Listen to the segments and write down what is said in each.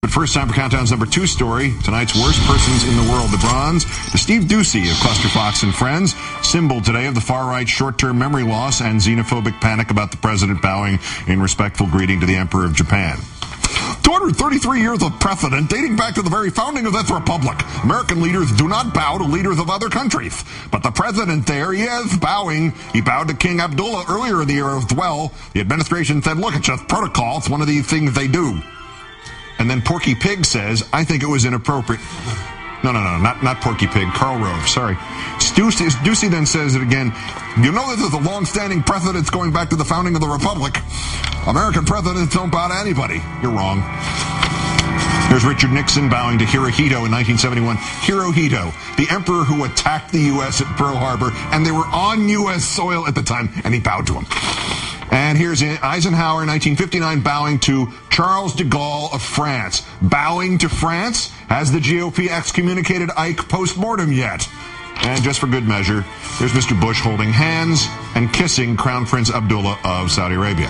But first, time for Countdown's number 2 story. Tonight's worst persons in the world. The bronze to Steve Douce of Cluster Fox and Friends. Symbol today of the far-right short-term memory loss and xenophobic panic about the president bowing in respectful greeting to the Emperor of Japan. 233 years of precedent dating back to the very founding of this republic. American leaders do not bow to leaders of other countries. But the president there, he is bowing. He bowed to King Abdullah earlier in the year as well. The administration said, look, it's just protocol. It's one of these things they do. And then Porky Pig says, I think it was inappropriate. No, not Porky Pig, Karl Rove, sorry. Douce then says it again. You know this is a long-standing precedent going back to the founding of the republic. American presidents don't bow to anybody. You're wrong. There's Richard Nixon bowing to Hirohito in 1971. Hirohito, the emperor who attacked the U.S. at Pearl Harbor, and they were on U.S. soil at the time, and he bowed to him. And here's Eisenhower in 1959 bowing to Charles de Gaulle of France. Bowing to France? Has the GOP excommunicated Ike post-mortem yet? And just for good measure, there's Mr. Bush holding hands and kissing Crown Prince Abdullah of Saudi Arabia.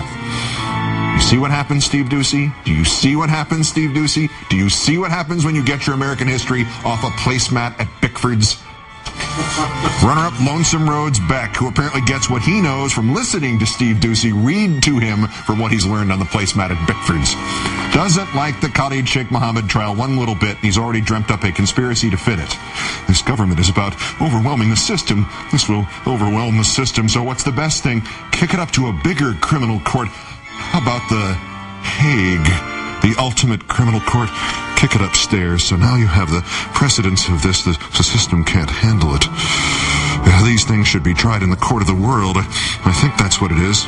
You see what happens, Steve Douce? Do you see what happens, Steve Douce? Do you see what happens when you get your American history off a placemat at Bickford's? Runner-up Lonesome Roads Beck, who apparently gets what he knows from listening to Steve Douce read to him from what he's learned on the placemat at Bickford's. Doesn't like the Khalid Sheikh Mohammed trial one little bit, and he's already dreamt up a conspiracy to fit it. This government is about overwhelming the system. This will overwhelm the system, so what's the best thing? Kick it up to a bigger criminal court. How about the Hague, the ultimate criminal court? Kick it upstairs, so now you have the precedence of this. The system can't handle it. These things should be tried in the court of the world. I think that's what it is.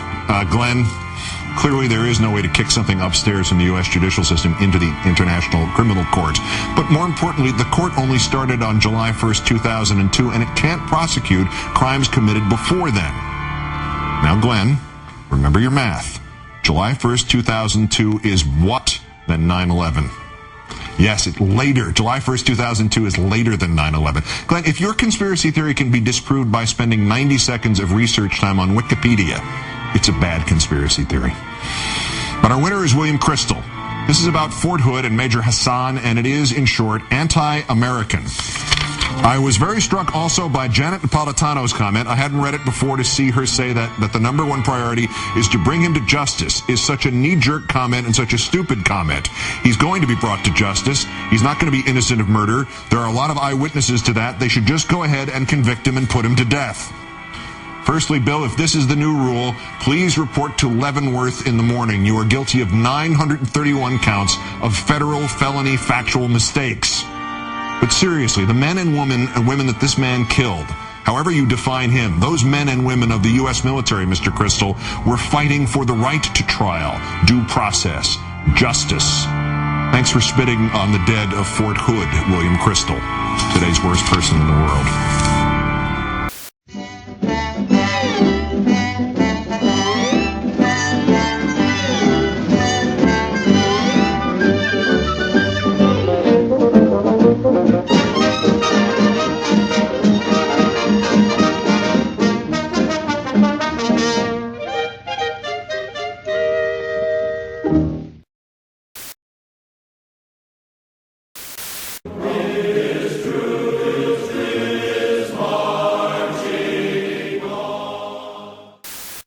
Glenn, clearly there is no way to kick something upstairs from the U.S. judicial system into the International Criminal Court. But more importantly, the court only started on July 1st, 2002, and it can't prosecute crimes committed before then. Now, Glenn, remember your math. July 1st, 2002 is what than 9/11? Yes, it's later. July 1st, 2002 is later than 9/11. Glenn, if your conspiracy theory can be disproved by spending 90 seconds of research time on Wikipedia, it's a bad conspiracy theory. But our winner is William Crystal. This is about Fort Hood and Major Hassan, and it is, in short, anti-American. I was very struck also by Janet Napolitano's comment. I hadn't read it before to see her say that the number one priority is to bring him to justice is such a knee-jerk comment and such a stupid comment. He's going to be brought to justice. He's not going to be innocent of murder. There are a lot of eyewitnesses to that. They should just go ahead and convict him and put him to death. Firstly, Bill, if this is the new rule, please report to Leavenworth in the morning. You are guilty of 931 counts of federal felony factual mistakes. But seriously, the men and women that this man killed, however you define him, those men and women of the U.S. military, Mr. Crystal, were fighting for the right to trial, due process, justice. Thanks for spitting on the dead of Fort Hood, William Crystal, today's worst person in the world.